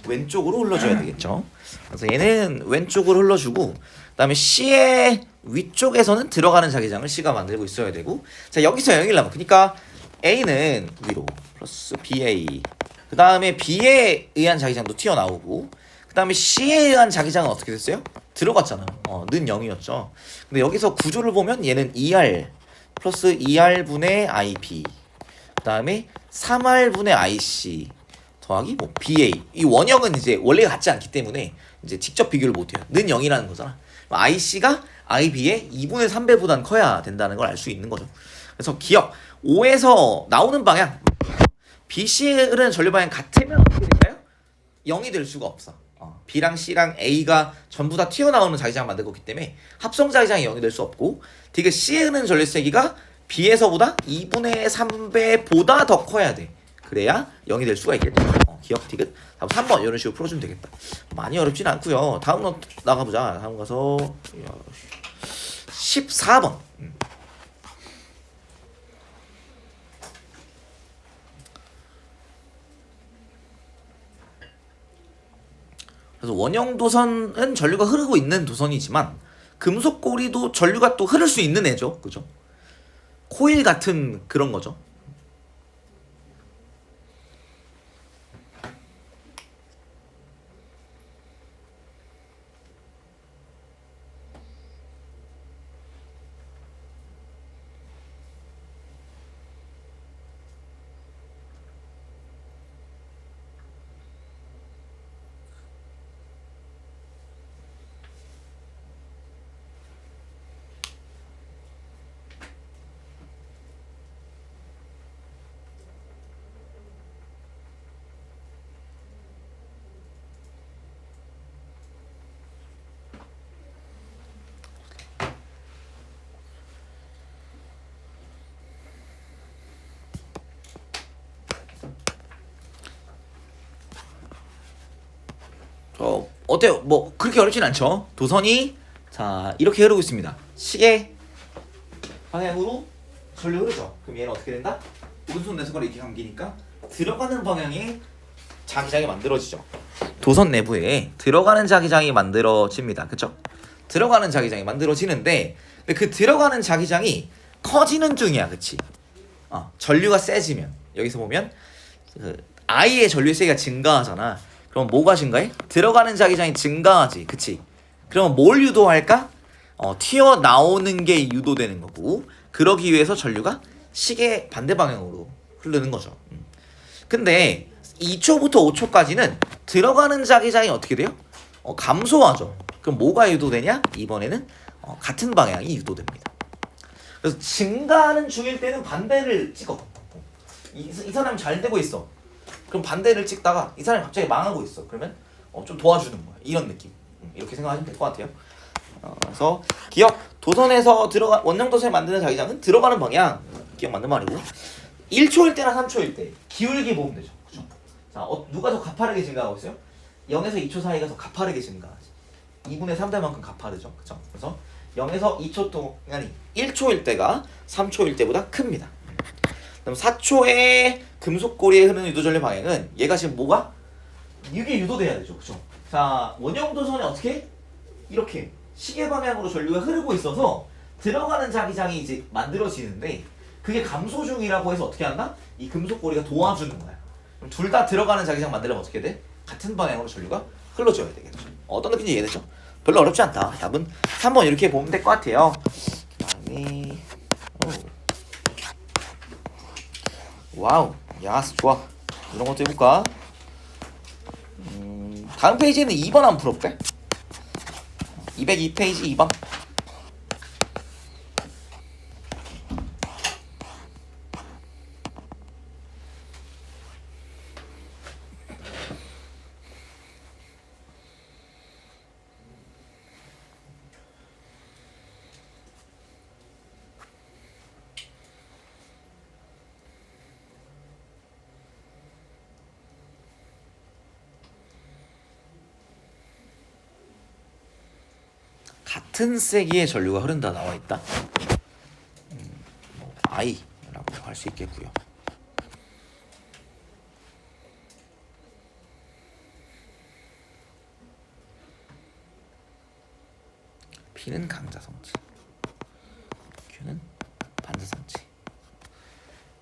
왼쪽으로 흘러줘야 되겠죠. 그래서 얘는 왼쪽으로 흘러주고, 그 다음에 C의 위쪽에서는 들어가는 자기장을 C가 만들고 있어야 되고, 자 여기서 0이라면 그러니까 A는 위로 플러스 BA, 그 다음에 B에 의한 자기장도 튀어나오고, 그 다음에 C에 의한 자기장은 어떻게 됐어요? 들어갔잖아요. 는 0이었죠. 근데 여기서 구조를 보면 얘는 ER 플러스 ER분의 IP, 그 다음에 3R분의 IC 더하기 뭐 BA. 이 원형은 이제 원래가 같지 않기 때문에 이제 직접 비교를 못해요. 는 0이라는 거잖아. IC가 IB의 2분의 3배보단 커야 된다는 걸 알 수 있는 거죠. 그래서 기억 5에서 나오는 방향 BC에 흐르는 전류 방향 같으면 어떻게 될까요? 0이 될 수가 없어. B랑 C랑 A가 전부 다 튀어나오는 자기장을 만들 거기 때문에 합성 자기장이 0이 될 수 없고, 되게 C에 흐르는 전류 세기가 B에서보다 2분의 3배보다 더 커야 돼. 그래야 0이 될 수가 있겠죠. 기억 디귿. 다음 3번 이런 식으로 풀어주면 되겠다. 많이 어렵진 않고요. 다음 거 나가보자. 다음 가서 14번. 그래서 원형 도선은 전류가 흐르고 있는 도선이지만 금속고리도 전류가 또 흐를 수 있는 애죠. 그죠? 코일 같은 그런 거죠. 어때요? 뭐 그렇게 어렵진 않죠. 도선이 자 이렇게 흐르고 있습니다. 시계 방향으로 전류 흐르죠. 그럼 얘는 어떻게 된다? 오른손 내손가락 이렇게 감기니까 들어가는 방향에 자기장이 만들어지죠. 도선 내부에 들어가는 자기장이 만들어집니다. 그쵸? 들어가는 자기장이 만들어지는데 그 들어가는 자기장이 커지는 중이야. 그치? 전류가 세지면 여기서 보면 그 I의 전류의 세기가 증가하잖아. 그럼 뭐가 증가해? 들어가는 자기장이 증가하지. 그치? 그럼 뭘 유도할까? 튀어나오는 게 유도되는 거고 그러기 위해서 전류가 시계 반대 방향으로 흐르는 거죠. 근데 2초부터 5초까지는 들어가는 자기장이 어떻게 돼요? 감소하죠. 그럼 뭐가 유도되냐? 이번에는 같은 방향이 유도됩니다. 그래서 증가하는 중일 때는 반대를 찍어. 이 사람이 잘 되고 있어. 그럼 반대를 찍다가 이 사람이 갑자기 망하고 있어. 그러면 좀 도와주는 거야. 이런 느낌. 이렇게 생각하시면 될 것 같아요. 그래서 기억 도선에서 원형 도선에 만드는 자기장은 들어가는 방향. 기억 맞는 말이고 1초일 때나 3초일 때 기울기 보면 되죠. 그죠? 자, 누가 더 가파르게 증가하고 있어요? 0에서 2초 사이가 더 가파르게 증가하지. 2분의 3대만큼 가파르죠. 그죠? 그래서 0에서 2초 동안이 1초일 때가 3초일 때보다 큽니다. 그럼 4초의 금속고리에 흐르는 유도전류 방향은 얘가 지금 뭐가? 이게 유도돼야 되죠. 그죠? 자, 원형 도선이 어떻게 해? 이렇게 시계 방향으로 전류가 흐르고 있어서 들어가는 자기장이 이제 만들어지는데 그게 감소 중이라고 해서 어떻게 한다? 이 금속고리가 도와주는 거야. 그럼 둘 다 들어가는 자기장 만들려면 어떻게 돼? 같은 방향으로 전류가 흘러줘야 되겠죠. 어떤 느낌인지 이해되죠? 별로 어렵지 않다. 답은 3번 이렇게 보면 될 것 같아요. 그다음에 와우, 야스 좋아. 이런 것도 해볼까? 다음 페이지는 2번 한번 풀어볼게. 202페이지 2번. 같은 세기의 전류가 흐른다 나와 있다. I라고 할 수 있겠고요. P는 강자성지, Q는 반자성지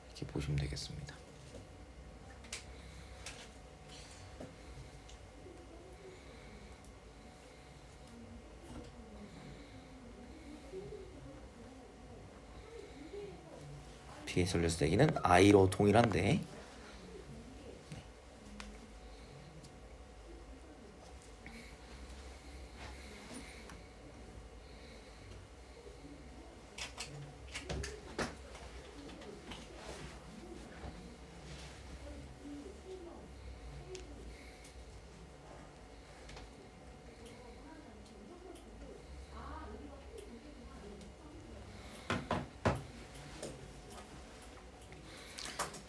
이렇게 보시면 되겠습니다. P의 전류 세기는 I로 동일한데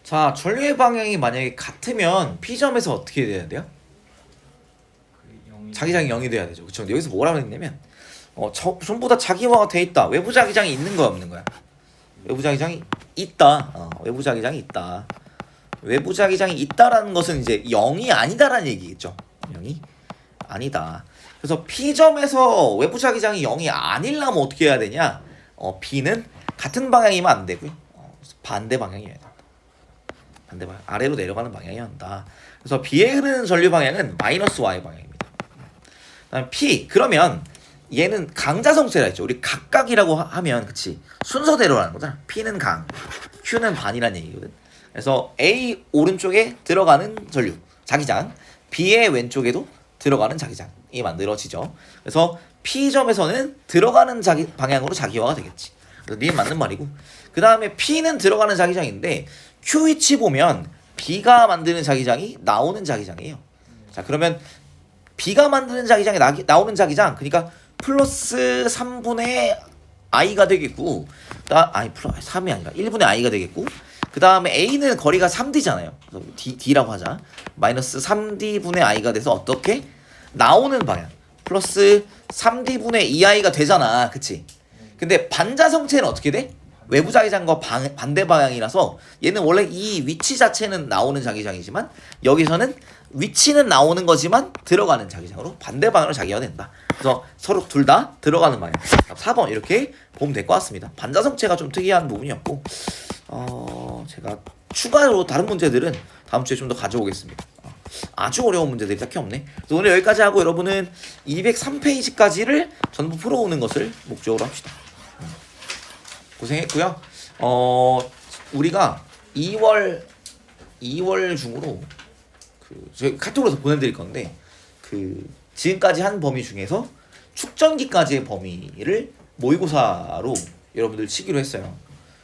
자, 전류의 방향이 만약에 같으면 P점에서 어떻게 돼야 돼요? 그 0이 자기장이 0이 돼야 되죠. 그쵸? 근데 여기서 뭐라고 했냐면 전부 다 자기화가 돼 있다. 외부 자기장이 있는 거야, 없는 거야? 외부 자기장이 있다. 외부 자기장이 있다. 외부 자기장이 있다라는 것은 이제 0이 아니다라는 얘기겠죠. 0이 아니다. 그래서 P점에서 외부 자기장이 0이 아니려면 어떻게 해야 되냐? B는 같은 방향이면 안 되고요. 반대 방향이어야 된다. 반대 방향. 아래로 내려가는 방향이어야 한다. 그래서 B에 흐르는 전류 방향은 마이너스 Y 방향입니다. 그다음 P 그러면 얘는 강자성체라 했죠. 우리 각각이라고 하면 그치 순서대로 하는 거잖아. P는 강, Q는 반이란 얘기거든. 그래서 A 오른쪽에 들어가는 전류 자기장, B의 왼쪽에도 들어가는 자기장이 만들어지죠. 그래서 P점에서는 들어가는 방향으로 자기화가 되겠지. 그래서 네 맞는 말이고. 그 다음에 P는 들어가는 자기장인데 Q 위치 보면 B가 만드는 자기장이 나오는 자기장이에요. 자 그러면 B가 만드는 자기장에 나오는 자기장 그러니까 플러스 3분의 i가 되겠고 아니 플러스 3이 아니라 1분의 i가 되겠고 그 다음에 a는 거리가 3d잖아요. 그래서 d라고 하자. 마이너스 3d분의 i가 돼서 어떻게? 나오는 방향 플러스 3d분의 2i가 되잖아. 그치? 근데 반자성체는 어떻게 돼? 외부 자기장과 반대 방향이라서 얘는 원래 이 위치 자체는 나오는 자기장이지만 여기서는 위치는 나오는 거지만 들어가는 자기장으로 반대 방향으로 자기가 된다. 그래서 서로 둘 다 들어가는 방향. 4번 이렇게 보면 될 것 같습니다. 반자성체가 좀 특이한 부분이었고 제가 추가로 다른 문제들은 다음 주에 좀 더 가져오겠습니다. 아주 어려운 문제들이 딱히 없네. 그래서 오늘 여기까지 하고 여러분은 203페이지까지를 전부 풀어오는 것을 목적으로 합시다. 고생했고요. 우리가 2월 중으로 저희 카톡으로 보내드릴 건데 지금까지 한 범위 중에서 축전기까지의 범위를 모의고사로 여러분들 치기로 했어요.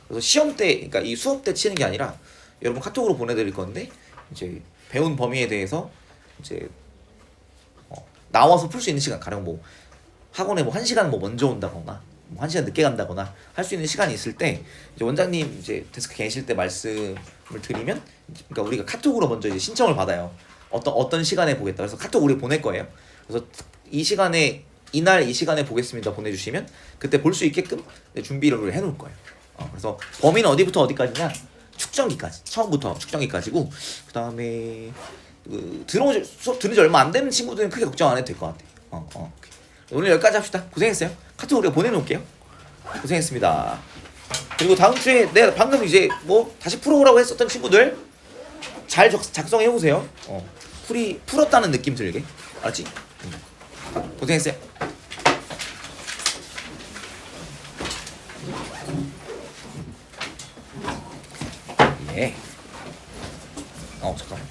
그래서 시험 때, 그러니까 이 수업 때 치는 게 아니라 여러분 카톡으로 보내드릴 건데 이제 배운 범위에 대해서 이제 나와서 풀 수 있는 시간, 가령 뭐 학원에 뭐 1시간 뭐 먼저 온다거나 뭐 1시간 늦게 간다거나 할 수 있는 시간이 있을 때 이제 원장님 이제 데스크 계실 때 말씀을 드리면 그러니까 우리가 카톡으로 먼저 이제 신청을 받아요. 어떤 시간에 보겠다. 그래서 카톡 우리 보낼 거예요. 그래서 이 시간에 보겠습니다 보내주시면 그때 볼 수 있게끔 준비를 해놓을 거예요. 그래서 범위는 어디부터 어디까지냐? 축전기까지. 처음부터 축전기까지고 그 다음에 수업 들은 지 얼마 안 되는 친구들은 크게 걱정 안 해도 될 것 같아요. 오늘 여기까지 합시다. 고생했어요. 카톡 우리가 보내놓을게요. 고생했습니다. 그리고 다음 주에 내가 방금 이제 뭐 다시 풀어오라고 했었던 친구들 잘 작성해보세요. 풀었다는 느낌 들게. 알았지? 고생했어요. 예. 잠깐만.